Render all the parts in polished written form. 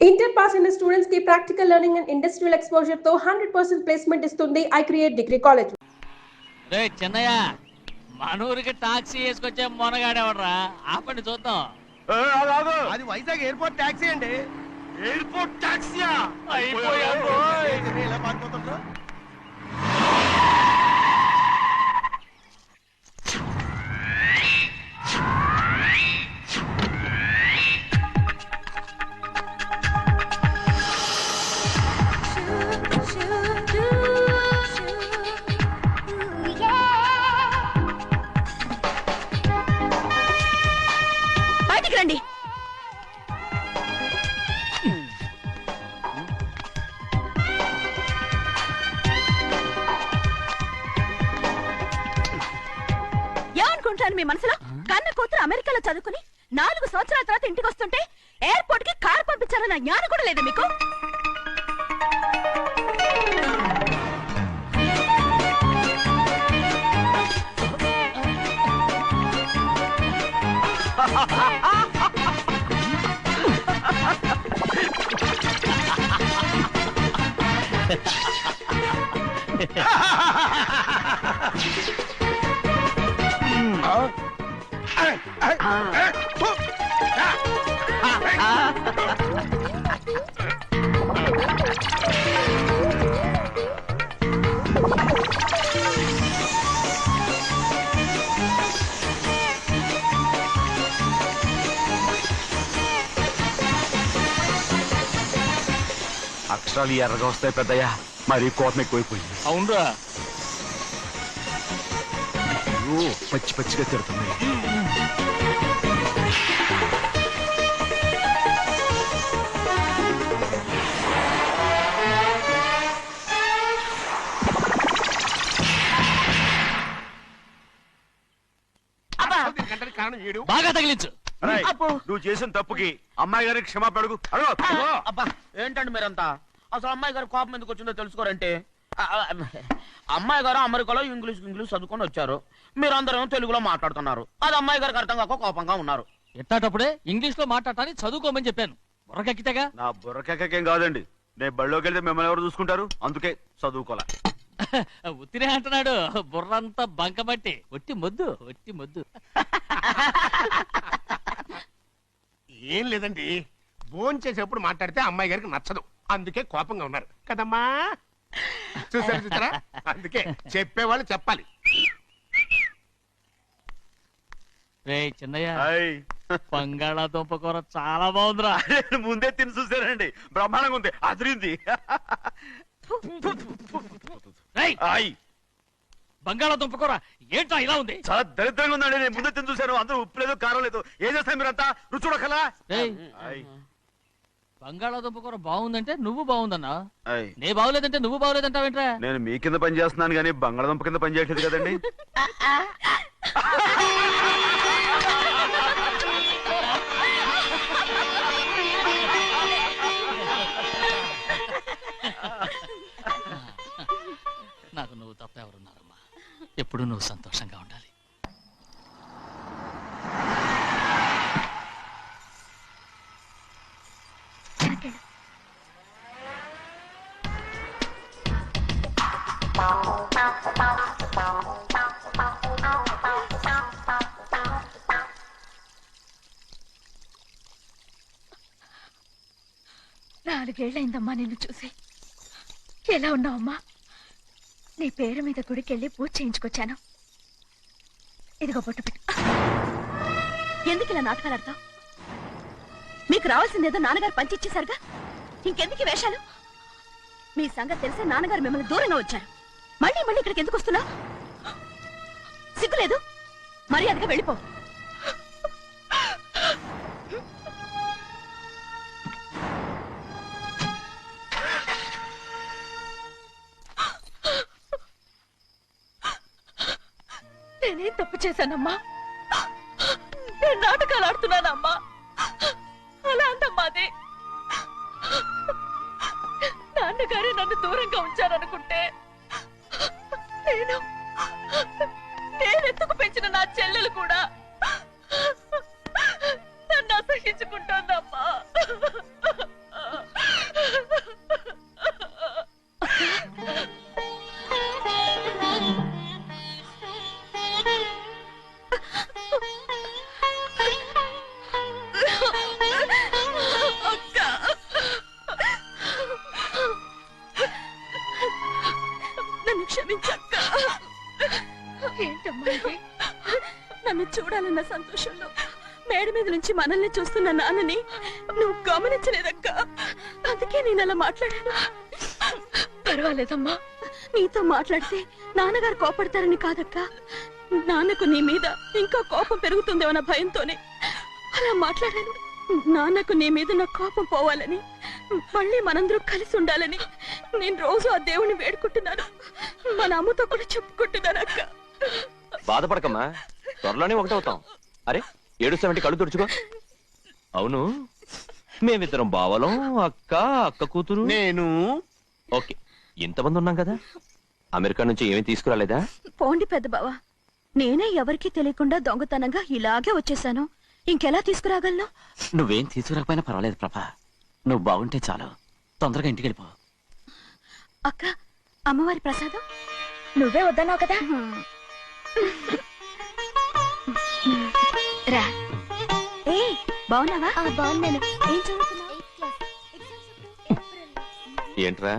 Inter pass in the students की practical learning and industrial exposure तो 100% placement ఇస్తుంది I create degree college. రే చిన్నయ్య మనూరికి టాక్సీ వేసుకొచ్చే మొనగాడేవడరా ఆపండి చూద్దాం. అది వైజాగ్ ఎయిర్పోర్ట్ టాక్సీ అండి. ఎయిర్పోర్ట్ టాక్సీయా? ఇలా పారిపోతుండ్రు. రండి. ఏమనుకుంటాను మీ మనసులో? కన్న కూతురు అమెరికాలో చదువుకుని 4 సంవత్సరాల తర్వాత ఇంటికి వస్తుంటే ఎయిర్పోర్ట్ కి కారు పంపించారన్న జ్ఞానం కూడా లేదు మీకు? అక్షరాలు ఎర్రగా వస్తాయి పెద్దయ్యా, మరి కోపం ఎక్కువైపోయింది. అవునరా, పచ్చి పచ్చిగా తిడుతుంది. బాగా తగిలించు. నువ్వు చేసిన తప్పుకి అమ్మాయి గారికి క్షమాపణ అడుగు. అబ్బా ఏంటండి మీరంతా? అసలు అమ్మాయి గారు కోపం ఎందుకు వచ్చిందో తెలుసుకోరంటే, అమ్మాయి గారు అమెరికాలో ఇంగ్లీష్ చదువుకొని వచ్చారు, మీరందరూ తెలుగులో మాట్లాడుతున్నారు. అది అమ్మాయి గారికి అర్థం కాక కోపంగా ఉన్నారు. ఎట్టాటప్పుడే ఇంగ్లీష్ లో మాట్లాడటానికి చదువుకోమని చెప్పాను. బుర్రకెక్కితేగా? నా బుర్రకేకేం కాదండి, నేను బళ్ళోకి వెళ్తే మిమ్మల్ని ఎవరు చూసుకుంటారు, అందుకే చదువుకోలే. ఉత్తిరే అంటున్నాడు, బుర్రంతా బంకబట్టి. ఒట్టి మొద్దు, ఒట్టి మొద్దు. ఏం లేదండి, భోజనం చేసేప్పుడు మాట్లాడితే అమ్మాయి గారికి నచ్చదు, అందుకే కోపంగా ఉన్నారు కదమ్మా. చూసారా, అందుకే చెప్పేవాళ్ళు చెప్పాలి. రే చిన్నయ్య, బంగాళాదుంప కూర చాలా బాగుందిరా. ముందే తిని చూసానండి, బ్రహ్మాండంగా ఉంది, అదిరింది. బంగాళాదుంప కూర ఏంట్రా ఇలా ఉంది? చాలా దరిద్రంగా ఉందండి, నేను ముందే తిని చూశాను. అందరూ ఉప్పు లేదు, కారం లేదు. ఏం చేస్తాను మీరంతా? రుచి చూడకలా. బంగాళాదుంప కూర బాగుందంటే నువ్వు బాగుందన్నా, నే బాగులేదంటే నువ్వు బాగులేదంటావేంట్రా? నేను మీ కింద పని చేస్తున్నాను కానీ బంగాళాదుంప కింద పని చేయట్లేదు కదండి. నాకు నువ్వు తప్ప ఎవరున్నారమ్మా? ఎప్పుడు నువ్వు సంతోషంగా ఉండాలి. నాలుగేళ్లైందమ్మా నిన్ను చూసి. ఎలా ఉన్నావమ్మా? నీ పేరు మీద గుడికెళ్ళి పూజ చేయించుకొచ్చాను. ఇదిగో బొట్టు పెట్టు. ఎందుకు ఇలా నాటకాలు ఆడతావు? మీకు రావాల్సిందేదో నాన్నగారు పంచిచ్చేశారుగా, ఇంకెందుకు వేషాలు? మీ సంగతి తెలిసే నాన్నగారు మిమ్మల్ని దూరంగా వచ్చారు. మళ్ళీ మళ్ళీ ఇక్కడికి ఎందుకు వస్తున్నావు? సిగ్గులేదు? మర్యాదగా వెళ్ళిపో. నేనేం తప్పు చేశానమ్మా? నేను నాటకాలు ఆడుతున్నానమ్మా. అలా అందమ్మా అది. నాన్నగారే నన్ను దూరంగా ఉంచారనుకుంటే నేనెత్తుకు పెంచిన నా చెల్లెలు కూడా నన్ను అసహించుకుంటోందమ్మా. చూడాలన్న సంతోషంలో మేడ మీద నుంచి మనల్ని చూస్తున్న నాన్నని నువ్వు గమనించలేదక్క. అందుకే నేను అలా మాట్లాడాను. పర్వాలేదమ్మా, నీతో మాట్లాడితే నాన్నగారు కోపడతారని కాదక్క. నాన్నకు నీ మీద ఇంకా కోపం పెరుగుతుందేమన్న భయంతోనే అలా మాట్లాడాను. నాన్నకు నీ మీద నా కోపం పోవాలని, మళ్ళీ మనందరూ కలిసి ఉండాలని నేను రోజు ఆ దేవుని వేడుకుంటున్నాను. మన అమ్మతో కూడా చెప్పుకుంటున్నాను అక్క. బాధపడకమ్మా, త్వరలోనే ఒకటవుతాం. అరే ఏడుస్తామంటే కళ్ళు తుడుచుకో. అవును, మేమిద్దరం బావలం, అక్క కూతురు, నేను. ఓకే, ఇంతమంది ఉన్నాం కదా. అమెరికా నుంచి ఏమీ తీసుకురాలేదా? పోండి పెద్ద బావ, నేనే ఎవరికీ తెలియకుండా దొంగతనంగా ఇలాగే వచ్చేసాను. ఇంకెలా తీసుకురాగలను? నువ్వేం తీసుకురాకపోయినా పర్వాలేదు ప్రభా, నువ్వు బాగుంటే చాలు. తొందరగా ఇంటికి వెళ్ళిపో. అక్క, అమ్మవారి ప్రసాదం నువ్వే వద్దన్నావు కదా. రా. ఏ బాగున్నావా? బాగున్నాను. ఏం చదువుతున్నావు? ఏంట్రా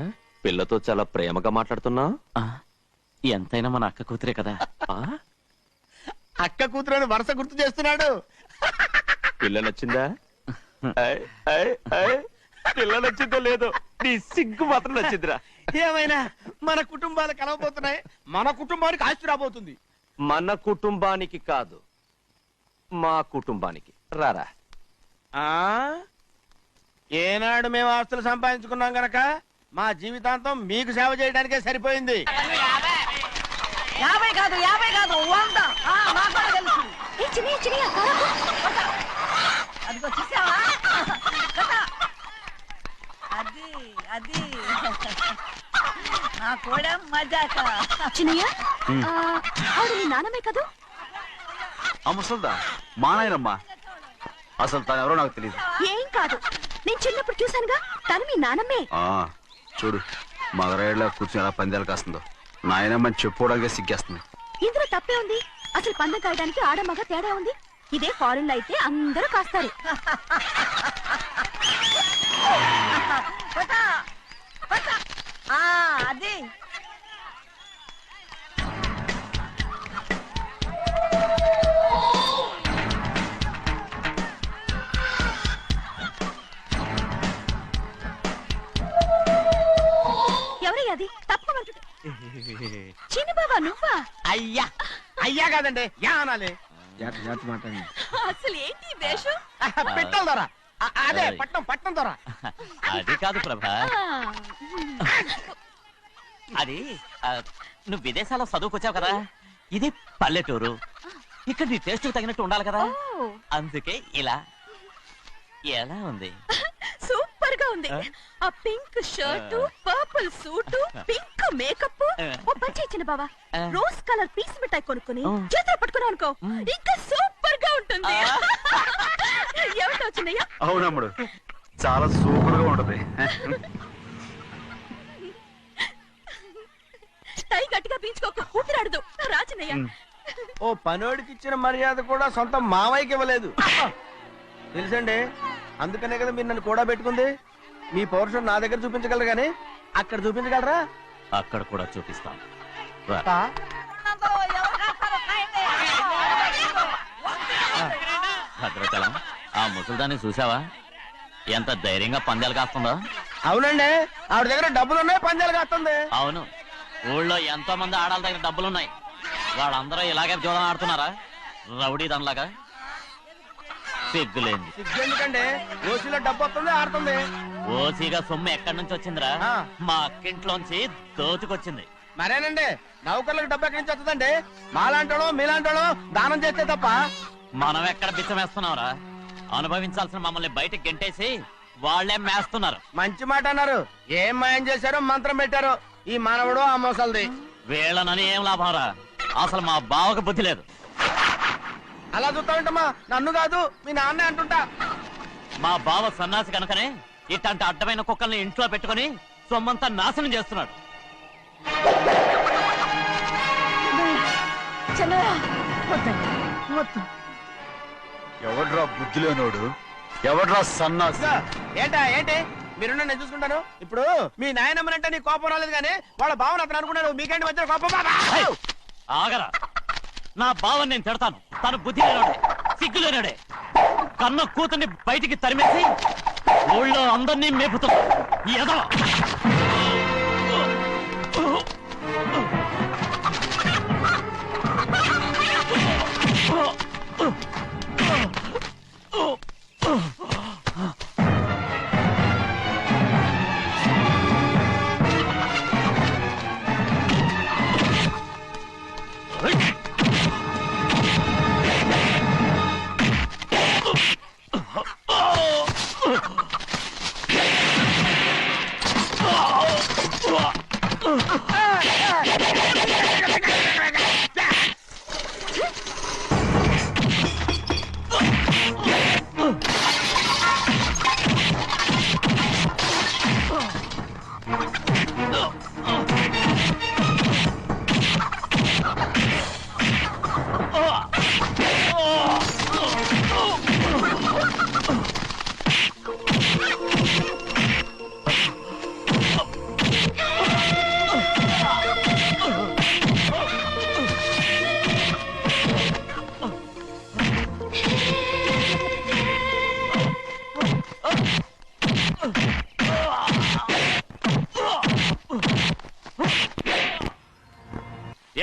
పిల్లతో చాలా ప్రేమగా మాట్లాడుతున్నా? ఎంతైనా మన అక్క కూతురే కదా. అక్క కూతురని వరుస గుర్తు చేస్తున్నాడు. పిల్ల నచ్చిందా? పిల్ల నచ్చిందో లేదో, నీ సిగ్గు మాత్రం నచ్చిందిరా. ఏమైనా మన కుటుంబాలు కలవబోతున్నాయి, మన కుటుంబానికి ఆస్తి రాబోతుంది. మన కుటుంబానికి కాదు, మా కుటుంబానికి. రారా. ఏనాడు మేము ఆస్తులు సంపాదించుకున్నాం గనక మా జీవితాంతం మీకు సేవ చేయడానికే సరిపోయింది. 50 కాదు 100. నాకు కూడా తెలుసు. అదిగో చూసావా? అది నా కూడా మజాక. చిన్నయ్య, ఆవిడ నీ నాన్నమే కదా? ముసల్దా మా నాయనమ్మా, అసలు తను ఎవరో నాకు తెలియదు. ఏం కాదు, నేను చిన్నప్పుడు చూశానుగా, తను మీ నాన్నమ్మే. చూడు మగరాయిలా కూర్చుని ఎలా పందాలు కాస్తుందో. నాయనమ్మని చెప్పుకోవడానికి సిగ్గేస్తుంది. ఇందులో తప్పే ఉంది? అసలు పందెం కాయడానికి ఆడమగ తేడా ఉంది. ఇదే ఫారెన్ లో అయితే అందరూ కాస్తారు. అది ఎవరయ్యా అది? తప్పమంటు చిన్ని బాబా, నువ్వా? అయ్యా అయ్యా కాదండి, యా అనాలి. అసలు ఏంటి వేషం? పెట్టాలి దొర. అదే పట్నం దొర. అది కాదు ప్రభా, అది నువ్వు విదేశాల్లో చదువుకొచ్చావు కదా, ఇది పల్లెటూరు. ఇక్కడ నీ టేస్ట్ తగినట్టు ఉండాలి కదా, అందుకే ఇలా. ఎలా ఉంది? సూపర్ గా ఉంది. ఆ pink shirt, purple suit, pink makeup. ఓ పని ఇచ్చిన బాబా, రోజ్ కలర్ పీస్ మిఠాయి కొనుక్కుని చేతిలో పట్టుకున్నావు అనుకో, ఇంకా సూపర్ గా ఉంటుంది. ఏమిటో చిన్నయ్య? అవునమ్ముడు, చాలా సూపర్ గా ఉంటది. టై గట్టిగా పీంచుకోకు, ఊపిరాడదు. రా చిన్నయ్య. ఓ పనోడికి ఇచ్చిన మర్యాద కూడా సొంత మావయ్యకి ఇవ్వలేదు తెలుసండి. అందుకనే కదా మీరు నన్ను కూడా పెట్టుకుంది. మీ పౌరుషం నా దగ్గర చూపించగలరు గానీ అక్కడ చూపించగలరా? అక్కడ కూడా చూపిస్తాం. భద్రచలం, ఆ ముసలిదాన్ని చూసావా? ఎంత ధైర్యంగా పందాలు కాస్తుందో. అవునండి, ఆవిడ దగ్గర డబ్బులున్నాయి, పందాలు కాస్తుంది. అవును, ఊళ్ళో ఎంతో మంది ఆడాళ్ళ దగ్గర డబ్బులున్నాయి. వాళ్ళందరూ ఇలాగే జోదం ఆడుతున్నారా రౌడీ దానిలాగా? సిగ్గులేంది. ఎందుకండి, ఓసీలో డబ్బు వస్తుంది, ఆడుతుంది. ఓసీగా సొమ్ము ఎక్కడి నుంచి వచ్చిందిరా? మా అక్కింట్లోంచి దోచుకొచ్చింది. మరేనండి, నౌకర్లకు డబ్బు ఎక్కడి నుంచి వస్తుందండి? మాలాంటోళం మీలాంటోళం దానం చేస్తే తప్ప. మనం ఎక్కడ బిచ్చం వేస్తున్నావురా? అనుభవించాల్సిన మమ్మల్ని బయటకు గెంటేసి వాళ్లే మేస్తున్నారు. మంచి మాట అన్నారు. ఏం మాయం చేశారో, మంత్రం పెట్టారో ఈ మానవుడు ఆ మోసల్ది. వీళ్ళనని ఏం లాభంరా? అసలు మా బావకు బుద్ధి లేదు. అలా చూస్తా ఉంటామా? నన్ను కాదు, మీ నాన్నే అంటుంటా. మా బావ సన్నాసి కనుకనే ఇట్లాంటి అడ్డమైన కుక్కల్ని ఇంట్లో పెట్టుకుని సొమ్మంతా నాశనం చేస్తున్నాడు. ఎవడ్రా బుద్ధిలోనోడు? ఎవడ్రా సన్నాసి? ఏంటి మీరు నేను చూసుకుంటాను. ఇప్పుడు మీ నాయనమ్మనంటే నీ కోపం రాలేదు కానీ వాళ్ళ భావన అతను అనుకున్నాడు. మీకేంటి మధ్య కోపం? ఆగరా, నా బావని నేను తిడతాను. తను బుద్ధి లేనాడే, సిగ్గు లేనాడే. కన్న కూతుర్ని బయటికి తరిమేసి ఊళ్ళో అందరినీ మేపుతున్నా. ఏదో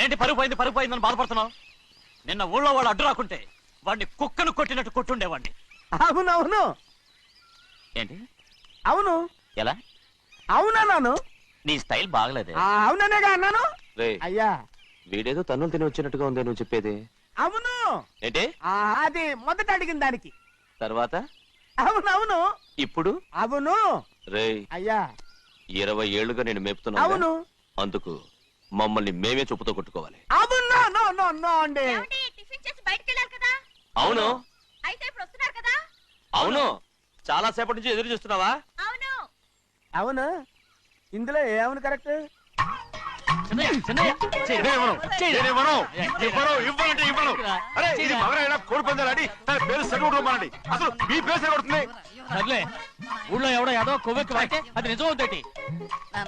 ఏంటి పరుగు పోయిందని బాధపడుతున్నావు? నిన్న ఊళ్ళో వాడు అడ్డు రాకుంటే వాడిని కుక్కను కొట్టినట్టు కొట్టుండేవాడిని. అవునవును. ఏంటి? అవును. ఎలా? అవునన్నాను. నీ స్టైల్ బాగలేదే. అవుననేగా అన్నాను. అయ్యా వీడేదో తన్నులు తిని వచ్చినట్టుగా ఉంది నువ్వు చెప్పేది. అవును. ఏంటి? అది మొదట అడిగిన దానికి. తర్వాత? అవునవును. ఇప్పుడు? అవును. రేయ్ అయ్యా 20 ఏళ్లుగా నేను మేపుతున్నా. అవును. అందుకు మమ్మల్ని మేమే చెప్పుతో కొట్టుకోవాలి. అవును. నో నో నో అండి. టిఫిన్ చేసి బయటికి వెళ్ళారు కదా? అవును. అయితే ఇప్పుడు వస్తున్నారు కదా? అవును. చాలా సేపటి నుంచి ఎదురు చూస్తున్నావా? అవును. అవును. ఇందులో ఏమవును కరెక్ట్? ఊళ్ళో ఎవడో ఏదో కొవ్వెక్కి వాడితే అది నిజం అవుతాయి.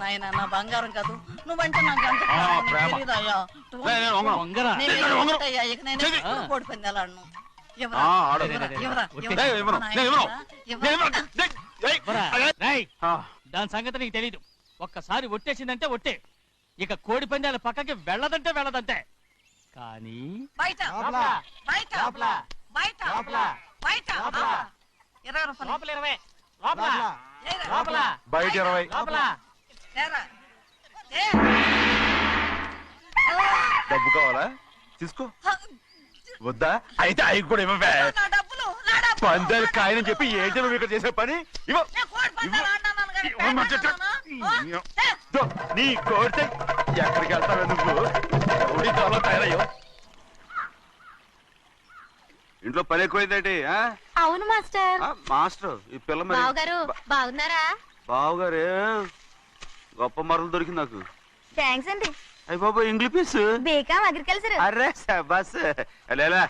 నాయన నా బంగారం కాదు నువ్వంటే నాకు ఎంత తెలీదయ్యా. ఇక నేను కోడి పందాలను దాని సంగతి నీకు తెలీదు. ఒక్కసారి ఒట్టేసిందంటే ఒట్టే. ఇక కోడి పందాల పక్కకి వెళ్ళదంటే వెళ్ళదంటే. కానీ బయట బయట బయట బయట 20 రూపాయలు. బయట 20. డబ్బు కావాలా? తీసుకో. వద్దా? అయితే అవి కూడా ఇవ్వవే. పందాలు కాయని చెప్పి ఏంటి నువ్వు ఇక్కడ చేసే పని? నీ కోరితే ఎక్కడికి వెళ్తావే నువ్వు? తయారయ్యో. ఇంట్లో పని ఎక్కువైందేంటి? అవును మాస్టర్. మాస్టర్ ఈ పిల్ల మరి బావగారు బాగున్నారా? బావుగారే గొప్ప మరలు దొరికింది నాకు. థ్యాంక్స్ అండి. అయ్యి బాబు ఇంగ్లీష్ పీస్. బేకాం అగ్రికల్చర్. అరే బస్ లేలా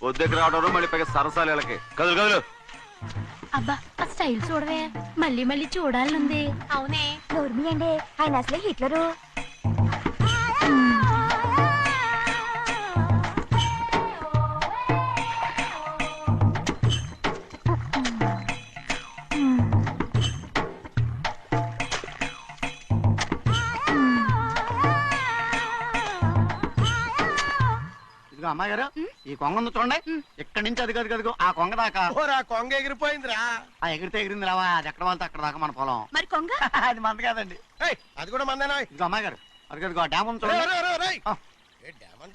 పొద్దుకి రావడం మళ్ళీ పైగా సరసాలు వీళ్ళకి. కదులు కదులు. అబ్బా ఆ స్టైల్ చూడవే, మళ్ళీ మళ్ళీ చూడాలనుంది. అవునే నోర్మి అండి, ఆయన అసలే హిట్లరు. అమ్మాయి గారు ఈ కొంగ ఉంది చూడండి. ఇక్కడి నుంచి అది కదుగదుగు ఆ కొంగ దాకా. ఆ కొంగ ఎగిరిపోయిందిరా. ఆ ఎగిరితే ఎగిరింది రావా, అది ఎక్కడ వాళ్ళతో అక్కడ దాకా మన పొలం. మరి కొంగ అది మంద కాదండి. అది కూడా మందేనా? ఇది అమ్మాయి గారు అది కదుగు ఆ డ్యామ్ ఉంది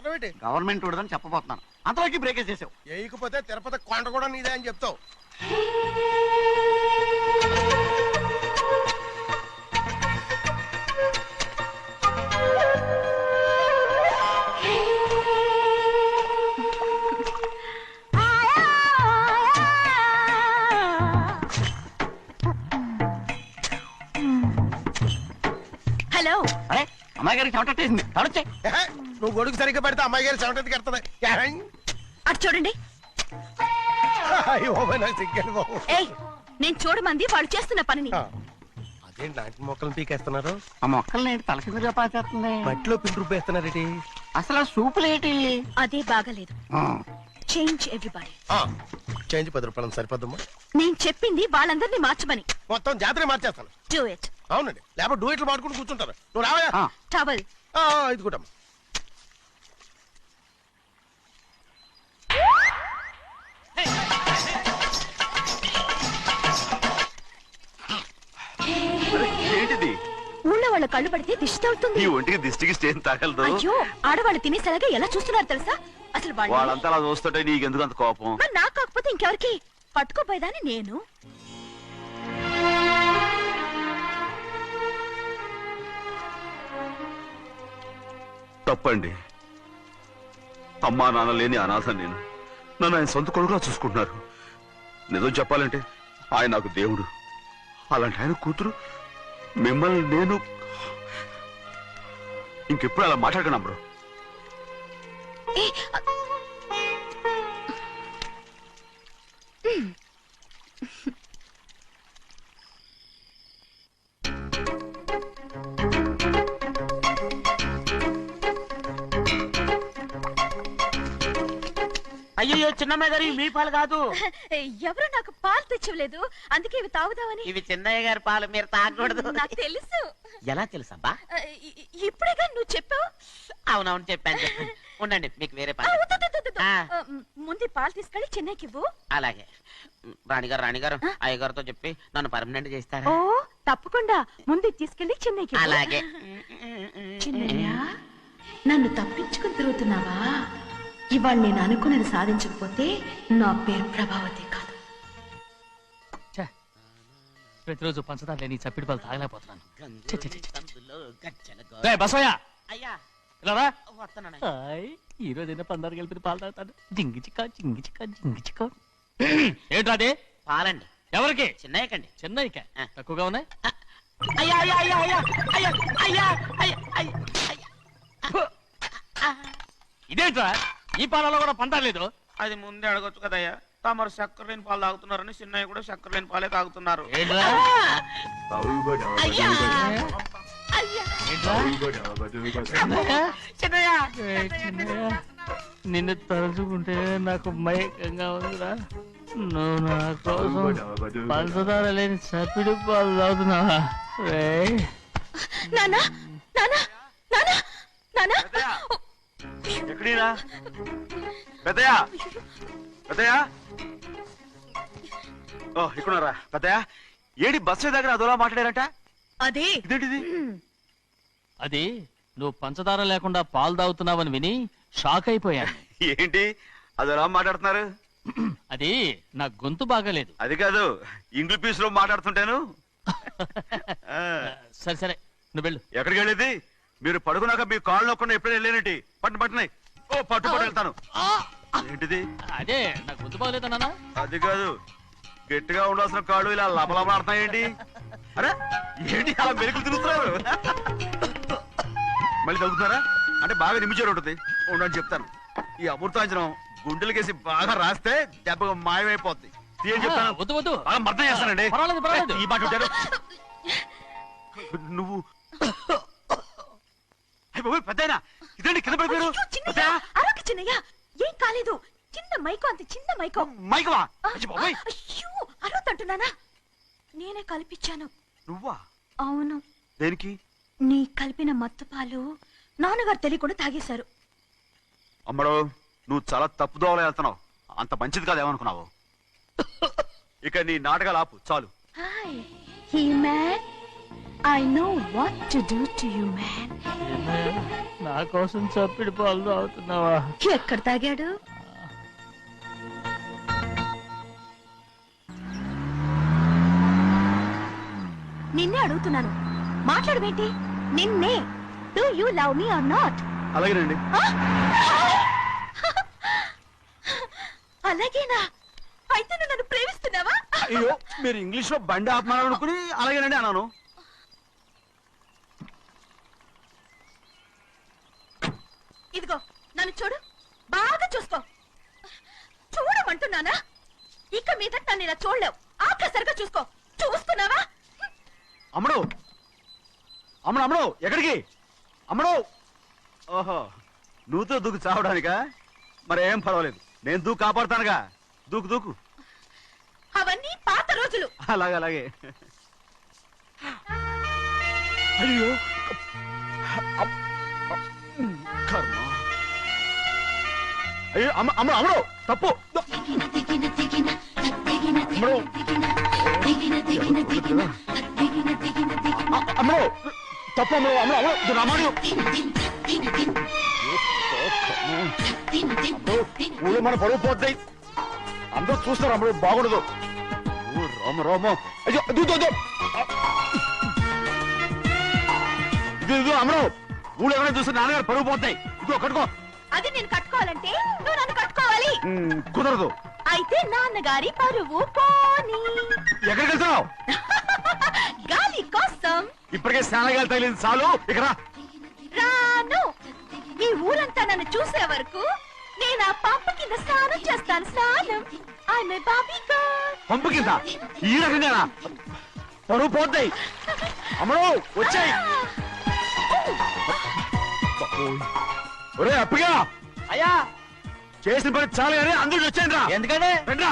చూడండి. గవర్నమెంట్ ఉండదని చెప్పబోతున్నాను, అంతలోకి బ్రేక్ చేసావు. వేయకపోతే తిరుపతి కొండ కూడా నీదే అని చెప్తావు. హలో. అరే అమ్మాయి గారికి చెమటేసింది, తడొచ్చే. నువ్వు గొడుగు సరిగ్గా పెడితే అమ్మాయి గారి చెమటెత్తి కడుతుంది. అటు చూడండి. నాకు సిగ్గాను బాబు. ఏయ్, నేను చూడమంది వాళ్ళు చేస్తున్న పనిని. ఏంటి నాటి మొక్కలను పీకేస్తున్నారు? ఆ మొక్కల్ని ఏంటి తల కిందగా పాచేస్తుంది? మట్టిలో పిండి రుబ్బేస్తున్నారేటి? అసలు ఆ సూపులేటి? అదే బాగలేదు. Change everybody. చేంజ్ 10 రూపాయలు సరిపోద్దమ్మా. నేను చెప్పింది వాళ్ళందరినీ మార్చమని. మొత్తం జాతర మార్చేస్తాను. Do it. అవునండి, లేకపోతే డూయిట్లు పాడుకుంటూ కూర్చుంటారు. నువ్వు రావా? టవల్. ఇది కూడా ఏంటిది? ఊళ్ళో వాళ్ళ కళ్ళు పడితే దిష్టి తగులుతుంది. ఈ ఒంటికి దిష్టికి స్టేన్ తగలదు. అయ్యో, ఆడవాళ్ళు తినేసలాగా ఎలా చూస్తున్నారు తెలుసా? అసలు వాళ్ళంతా అలా చూస్తుంటే నీకెందుకు అంత కోపం? మరి నాకు కాకపోతే ఇంకెవరికి? పట్టుకోపోయేదాన్ని నేను. తప్పండి. అమ్మా నాన్న లేని అనాథ నేను. నన్ను ఆయన సొంత కొడుకులా చూసుకుంటున్నారు. నిజం చెప్పాలంటే ఆయన నాకు దేవుడు. అలాంటి ఆయన కూతురు మిమ్మల్ని నేను ఇంకెప్పుడు అలా మాట్లాడకను అమ్మరు. అయ్యో చిన్నమ్మాయి గారు మీ పాలు కాదు. ఎవరు నాకు పాలు తెచ్చలేదు, అందుకే ఇవి తాగుదామని. ఇవి చిన్నయ్య గారి పాలు, మీరు తాగకూడదు. నాకు తెలుసు. ఎలా తెలుసబ్బా? ఇప్పుడేగా నువ్వు చెప్పావు. అవునవును చెప్పాను. ఉండండి, మీకు వేరే పాలు. ముందు పాలు తీసుకెళ్ళి చెన్నైకి ఇవ్వు. అలాగే. రాణిగారు అయ్యగారితో చెప్పి నన్ను పర్మనెంట్ చేస్తారా? ఓ తప్పకుండా, ముందు తీసుకెళ్ళి చెన్నైకి ఇవ్వు. అలాగే. చిన్నయ్య, నన్ను తప్పించుకుని తిరుగుతున్నావా? ఇవాళ నేను అనుకున్నది సాధించకపోతే నా పేరు ప్రభావతి కాదు. ప్రతిరోజు పంచదార లేని చప్పిడి పాలు తాగలేకపోతున్నాను. అయ్యా ఈ రోజైనా పందారు కలిపి పాలు తాగుతాను. జింగి చిక్క జింగి చిక్క జింగి చిక్క. ఏంట్రాదే? పాలండి. ఎవరికి? చిన్నయ్యకండి. చిన్నయ్యక తక్కువగా ఉన్నాయి. అయ్యా అయ్యా అయ్యా అయ్యా అయ్యా అయ్యా అయ్యా అయ్యా. ఇదేంట్రా, ఈ పాలలో కూడా పందాలేదు? అది ముందే అడగొచ్చు కదయ్యా. తమరు చక్కెర లేని పాలు తాగుతున్నారని చిన్నయ్య కూడా చక్కెర లేని పాలే తాగుతున్నారు. నిన్ను తలుచుకుంటే నాకు మైకంగా ఉందిరా. నువ్వు నా కోసం పంచదార లేని చప్పిడి పాలు తాగుతున్నావా? నానా నానా నానా నానా ఎక్కడీరా పెద్దయా? పెద్దయా, ఓ ఇక్కడున్నారా? పెద్దయా, ఏడి బస్సు దగ్గర అదోలా మాట్లాడారట. అదే ఇదేంటిది? అది నువ్వు పంచదార లేకుండా పాలు తాగుతున్నావని విని షాక్ అయిపోయాను. ఏంటి అదోలా మాట్లాడుతున్నారు? అది నా గొంతు బాగాలేదు. అది కాదు, ఇంగ్లీష్ పీస్ లో మాట్లాడుతుంటాను. సరే సరే, నువ్వు వెళ్ళు. ఎక్కడికి వెళ్ళేది? మీరు పడుకున్నాక మీ కాళ్ళు నొక్కకుండా ఎప్పుడైనా వెళ్ళేనంటి? పట్టునాయి. ఓ పట్టు వెళ్తాను. ఏంటిది? అదే నా గొంతు బాగలేదు నాన్న. అది కాదు, గట్టిగా ఉండాల్సిన కాళ్ళు ఇలా లబలబలాడుతున్నాయేంటి? అరే ఏంటి అలా మెరుకులు తిరుగుతున్నారు? మళ్ళీ తగ్గుతున్నారా? అంటే బాగా నిమిషాలు ఉంటుంది. ఉండని చెప్తాను. ఈ అమృతాంజనం గుండెలకేసి బాగా రాస్తే దెబ్బగా మాయమైపోద్ది. ఏం చెప్తాను? వద్దు వద్దు, మర్దం చేస్తానండి. పర్వాలేదు పర్వాలేదు. ఈ మాట ఉంటారు నువ్వు. పెద్దయినా ఇదండి కింద పడిపోయారు. అరొక చిన్నయ్య, ఏం కాలేదు. చిన్న మైకో, అంత చిన్న మైకో. మైకవా? అయ్యో, అరవతంటున్నానా? నేనే కల్పించాను. నువ్వా? అవును. దేనికి? నీ కలిపిన మత్తు పాలు నాన్నగారు తెలియకుండా తాగేశారు. అమ్మడు, నువ్వు చాలా తప్పుదోవలో వెళ్తున్నావు. అంత మంచిది కాదు ఏమనుకున్నావు? ఇక నీ నాటకాలు ఆపు చాలు. Hi he man, I know what to do to you man. నా కోసం చప్పిడి పాలు తాగుతున్నావా? ఎక్కడ తాగాడు? నిన్నే అడుగుతున్నాను, మాట్లాడబేంటి? నిన్నే. Do you love me or not? అలాగేనండి. అలాగేనా? అయితే నువ్వు నన్ను ప్రేమిస్తున్నావా? అయ్యో, మీరు ఇంగ్లీష్ లో బండి ఆపమాలనుకుని అలాగేనండి అన్నాను. ఇదిగో నన్ను చూడు, బాగా చూసుకో. చూడమంటున్నానా? ఇక మీద నన్ను ఇలా చూడలేవు. ఆఖసరిగా చూసుకో. చూస్తున్నావా? అమ్మడు అమ్మడు అమ్మడు ఎక్కడికి అమ్మడు ఓహో నువ్వుతో దూకు చావడానికా మరి ఏం పర్వాలేదు నేను దూకు కాపాడుతానుగా దూకు దూకు అవన్నీ పాత రోజులు. అలాగే అలాగే అయ్యో కర్మ అయ్యో అమ్మ అమ్మ అమ్మడు తప్పు అమ్మడు అమ్మడు తప్పు అమ్మడు అమ్మడు అమ్మడు రమ్మడు ఊళ్ళో మన పరువు పోతాయి అందరూ చూస్తారు అమ్మడు బాగుండదు రామ రామ అయ్యో ఇది అమ్మడు ఊళ్ళో ఎవరైనా చూస్తే నాన్నగారు పరువు పోతాయి ఇదిగో కట్టుకో. అది నేను కట్టుకోవాలంటే నువ్వు నన్ను కట్టుకోవాలి. కుదరదు. అయితే నాన్నగారి పరువు పోనీ. ఎక్కడికి వెళ్తున్నావు? గాలి కోసం. ఇప్పటికే స్నానగాలి తగిలింది చాలు ఇక్కడ రాను. ఈ ఊరంతా నన్ను చూసే వరకు నేను ఆ పంప కింద స్నానం చేస్తాను. స్నానం ఐఎమ్ ఏ బాబీ గర్ల్. పంపు కింద ఈ రకంగా పరువు పోతాయి అమ్మడు వచ్చాయి. ఒరే అప్పగా అయ్యా చేసిన పని చాలు కానీ అందరికి వచ్చాను రా. ఎందుకంటే రండ్రా.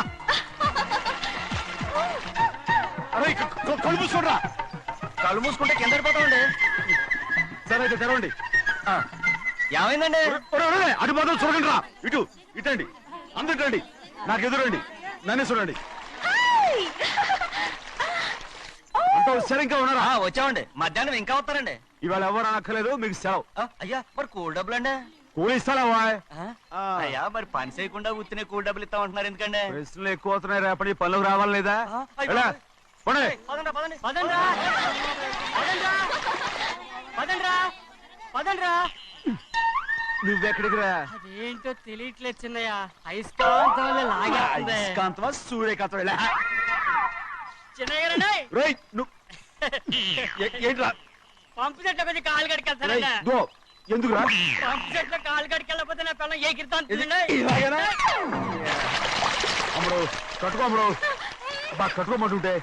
అరే కళ్ళు మూసుకోండి రా. కళ్ళు మూసుకుంటే కింద పడిపోతామండి. సరే అయితే తెరవండి. ఏమైందండి? అటు మాత్రం చూడండి రా. ఇటు ఇటండి అందరు ఇటండి నాకు ఎదురండి నన్నే చూడండి. అంతా సరే ఇంకా ఉన్నారా? వచ్చామండి. మధ్యాహ్నం ఇంకా వస్తారండి. ఇవాళ ఎవరు అనక్కర్లేదు మీకు సెలవు. అయ్యా మరి కూల్ డబ్బులు అండి? కూలి ఇస్తారా? అయ్యా మరి పని చేయకుండా ఉత్తినే కూల్ డబ్బులు ఇస్తామంటున్నారు ఎందుకండి? ప్రశ్నలు ఎక్కువ అవుతున్నాయి. రేపటి పనులకు రావాలి లేదా? నువ్వెక్కడికి రా? అదేంటో తెలియట్లేదు చిన్నయ్య. అయస్కాంతం అయస్కాంతమా సూర్యకాంతం చిన్నయ్య ఏంట్రా? పంపు చెట్లు కొంచెం కాలు కడికెళ్తానండి. ఎందుకురా? పంపు చెట్లు కాలు కడికెళ్ళకపోతే నా పిల్లలు ఏ కిర్తాను అమ్మడు కట్టుకో అమ్మడు బాగా కట్టుకోమంటుంటే.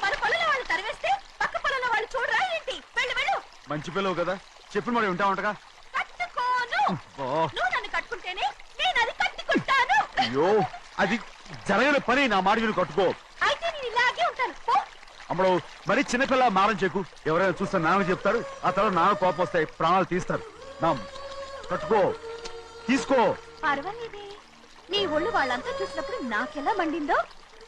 మన పొలంలో వాళ్ళు తరివేస్తే పక్క పొలంలో వాళ్ళు చూడరా ఏంటి? వెళ్ళు వెళ్ళు. మంచి పిల్లవు కదా చెప్పిన మరి ఉంటా ఉంటగా. కట్టుకోను. నువ్వు నన్ను కట్టుకుంటేనే నేను అది కట్టుకుంటాను. అయ్యో అది జరగని పని. నా మాట విని కట్టుకో. అయితే నేను ఇలాగే ఉంటాను. అమ్మడు మరి చిన్నపిల్ల మారం చెక్కు. ఎవరైనా చూస్తే నాన్న చెప్తారు. ఆ తర్వాత నాన్న కోపం వస్తాయి ప్రాణాలు తీస్తారు. నా కట్టుకో తీసుకో. పర్వాలేదే. నీ ఒళ్ళు వాళ్ళంతా చూసినప్పుడు నాకెలా మండిందో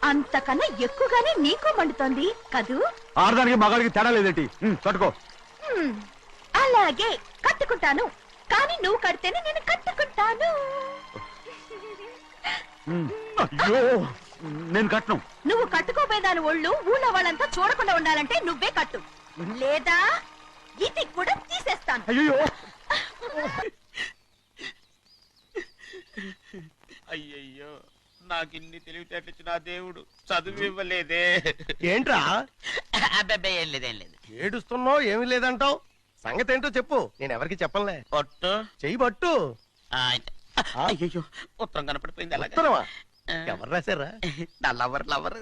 అంతకన్నా ఎక్కువగానే నీకు మండుతోంది కదూ. ఆడదానికి మగాడికి తేడా లేదేంటి? కట్టుకో. అలాగే కట్టుకుంటాను. కానీ నువ్వు కడితేనే నేను కట్టుకుంటాను. అయ్యో నేను కట్టను. నువ్వు కట్టుకోపోయేదాని ఒళ్ళు ఊళ్ళో వాళ్ళంతా చూడకుండా ఉండాలంటే నువ్వే కట్టు. లేదా ఇది కూడా తీసేస్తాను. అయ్యో అయ్యయ్యో నాకు ఇన్ని తెలివితేటచ్చిన దేవుడు చదువు ఇవ్వలేదే. ఏంట్రా అబ్బాయి ఏం లేదు ఏం లేదు. ఏడుస్తున్నావు? ఏమీ లేదంటావు. సంగతి ఏంటో చెప్పు. నేను ఎవరికి చెప్పనులే. పట్టు చెయ్యి పట్టు. అయ్యో ఉత్తరం కనపడిపోయింది. అలాగే ఉత్తరమా? ఎవరు రాశారా? నా లవర్ లవర్.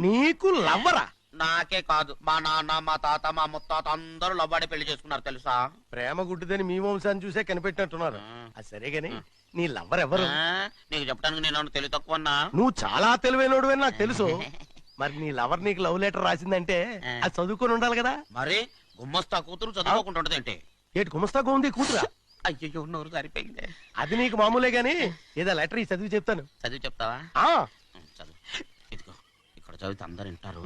నీకు లవ్వరా? నాకే కాదు మా నాన్న మా తాత మా ముత్తాత అందరూ లవ్వాడి పెళ్లి చేసుకున్నారు తెలుసా. ప్రేమ గుడ్డిదని మీ వంశాన్ని చూసే కనిపెట్టినట్టున్నారు. అది సరే గాని నీ లవ్వర్ ఎవరు? నీకు చెప్పడానికి నేను తెలివి తక్కువన్నా. నువ్వు చాలా తెలివైనడు అని నాకు తెలుసు. మరి నీ లవర్ నీకు లవ్ లెటర్ రాసిందంటే అది చదువుకొని ఉండాలి కదా. మరి గుమ్మస్తా కూతురు చదువుకోకుండా ఉంటది ఏంటి? ఏటి గుమస్తా ఉంది కూతురా? అయ్యో నోరు సరిపోయింది. అది నీకు మామూలే గాని ఏదో లెటర్ ఈ చదివి చెప్తాను. చదివి చెప్తావా? ఆ చదువు. ఇదిగో ఇక్కడ చదివితే అందరు వింటారు.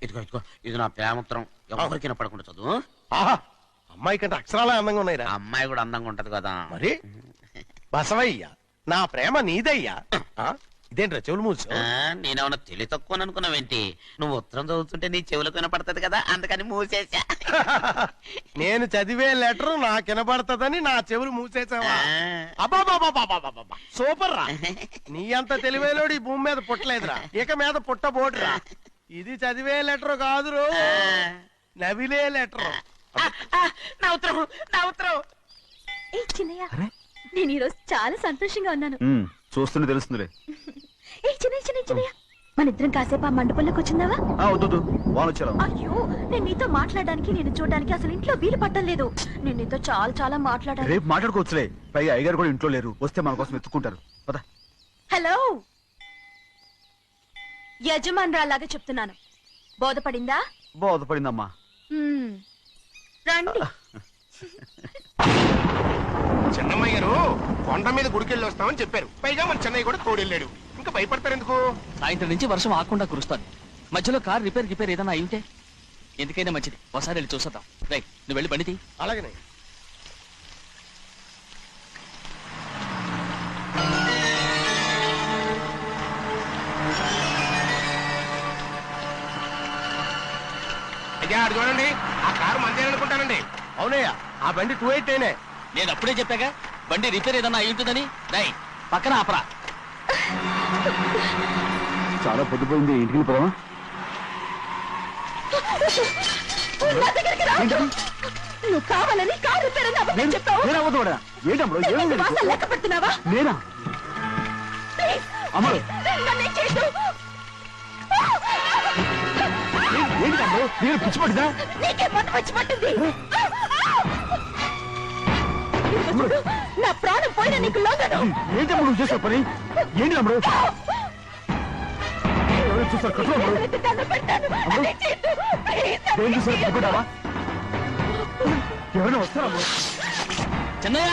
ఇదిగో ఇదిగో ఇది నా ప్రేమోత్తరం. ఎవరికి వినపడకుండా చదువు. ఆహా అమ్మాయి కంటే అక్షరాలే అందంగా ఉన్నాయిరా. అమ్మాయి కూడా అందంగా ఉంటది కదా. మరి బసవయ్య నా ప్రేమ నీదయ్యా. ఇదేంట్రా చెవులు మూసు? నేనేమన్నా తెలివి తక్కువ అనుకున్నావేంటి? నువ్వు ఉత్తరం చదువుతుంటే నీ చెవులకు వినపడుతుంది కదా అందుకని మూసేసా. నేను చదివే లెటర్ నాకు వినపడుతుందని నా చెవులు మూసేసావా? అబ్బాబాబాబాబాబాబా సూపర్ రా. నీ అంత తెలివేలోడు ఈ భూమి మీద పుట్టలేదురా. ఇక మీద పుట్టబోటురా. ఇది చదివే లెటర్ కాదురు, నవిలే లెటర్. నా ఉత్తరం నా ఉత్తరం. ఏ చిన్నయ్య నేను ఈరోజు చాలా సంతోషంగా ఉన్నాను. చూస్తుంటే తెలుస్తుందిలే. ఏ చిన్నయ్య చిన్నయ్య చిన్నయ్య మనిద్దరం కాసేపు ఆ మండపంలోకి వచ్చిందావా? వద్దు వాళ్ళు వచ్చారు. అయ్యో, నేను నీతో మాట్లాడడానికి, నేను చూడడానికి అసలు ఇంట్లో వీలు పట్టలేదు. నేను నీతో చాలా చాలా మాట్లాడాలి. రేపు మాట్లాడుకోవచ్చులే. పైగా అయ్యగారు కూడా ఇంట్లో లేరు. వస్తే మన కోసం ఎత్తుకుంటారు. పద. హలో, యజమానురాల్లాగా చెప్తున్నాను, బోధపడిందా? బోధపడిందమ్మా. రండి. చిన్నమ్మాయి గారు కొండ మీద గుడికెళ్ళి వస్తామని చెప్పారు. పైగా మన చెన్నయ్య కూడా తోడెళ్ళాడు. ఇంకా భయపడతారు ఎందుకు? సాయంత్రం నుంచి వర్షం ఆకుండా కురుస్తాను. మధ్యలో కార్ రిపేర్ ఏదైనా అయింటే ఎందుకైనా మంచిది ఒకసారి వెళ్ళి చూసేద్దాం. రైట్, నువ్వు వెళ్ళి బండి. అలాగనే. అయ్యా, అది చూడండి, ఆ కారు మందే అనుకుంటానండి. అవునయ్యా, ఆ బండి 288. నేను అప్పుడే చెప్పాగా బండి రిపేర్ ఏదన్నా అయి ఉంటుందని. రైట్, పక్కన ఆపరా. చాలా పొద్దుపోయింది. ఇంటికి పోదామా? నువ్వు కావాలని కారు రిపేర్ అని అబద్ధం చెప్పావు. లెక్క పెడుతున్నావా? నేనా? అమ్మడు పిచ్చి పట్టిందా? నీకే మొట్ట పిచ్చి పట్టింది. నా ప్రాణం పోయిన నీకు లోగను. ఏంటమ్మ నువ్వు చేసే పని? ఏంటి అమ్మడు? చూస్తారు కట్టు పట్టుకుంటావా? ఎవరైనా వస్తారా? చెన్నయ్య,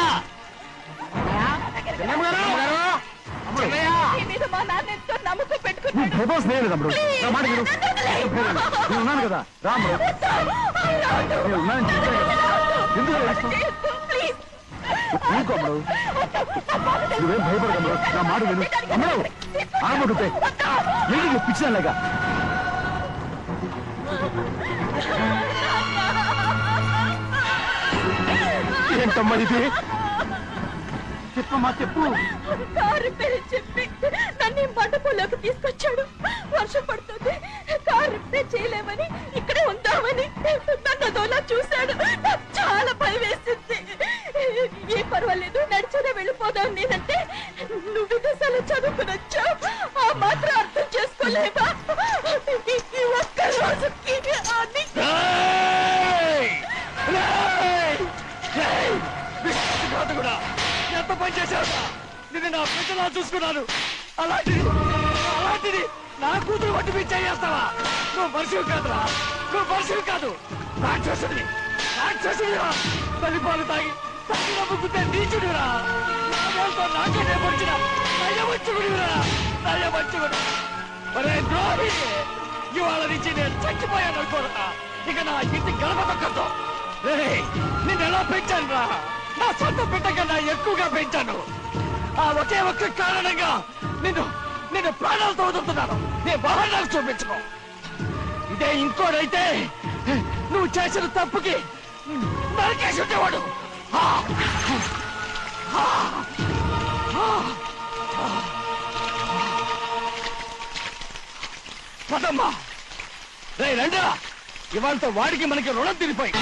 నమ్మకం పెట్టుకున్నాడు. ఉన్నాను కదా రాము. ఎందుకు నువ్వేం భయపడదు. నా మాట విను. అమ్మడు ఆడబడుతే ఏంటి పిచ్చిదానిలాగా? ఏంటమ్మా ఇది? చెప్పమ్మా, చెప్పు. కారు పేరు చెప్పి నన్ను మండపంలోకి తీసుకొచ్చాడు. వర్షం పడుతుంది, కారు రిపేర్ చేయలేమని ఇక్కడే ఉందామని నన్ను అదోలా చూశాడు. నాకు చాలా భయం వేసింది. ఏ పర్వాలేదు, నడిచేదే వెళ్ళిపోదాం. నేనంటే నువ్వు విదేశాలు చదువుకుని వచ్చావు, ఆ మాత్రం అర్థం చేసుకోలేవా? ఈ ఒక్క రోజుకి ఎంత పని చేశావు? నిన్ను నా పిల్లలా చూసుకున్నాను. అలాంటిది నా కూతురు వడ్డీ మీద చేస్తావా? నువ్వు మనిషివి కాదురా, నువ్వు మనిషివి కాదు. రాక్షసుడివి. తల్లిపాలు తాగి నమ్ముకుంటే నీచుడిరా. నాకేనే పొడిచిన నయ్యమంచుకుడు. ఒరే ద్రోహి, ఇవాళ నుంచి నేను చచ్చిపోయాను అనుకోరా. ఇక నా ఇంటి గడప తొక్కతో. నిన్ను ఎలా పెంచాను రా? నా సొంత బిడ్డ కన్నా ఎక్కువగా పెంచాను. ఆ ఒకే ఒక్క కారణంగా నిన్ను ప్రాణాలతో వదులుతున్నాను. నేను బహానాలు చూపించుకో. ఇదే ఇంకోడైతే నువ్వు చేసిన తప్పుకి నరికేసి ఉండేవాడు. పదమ్మా, రే రండిరా. ఇవాళతో వాడికి మనకి రుణం తిరిగిపోయి.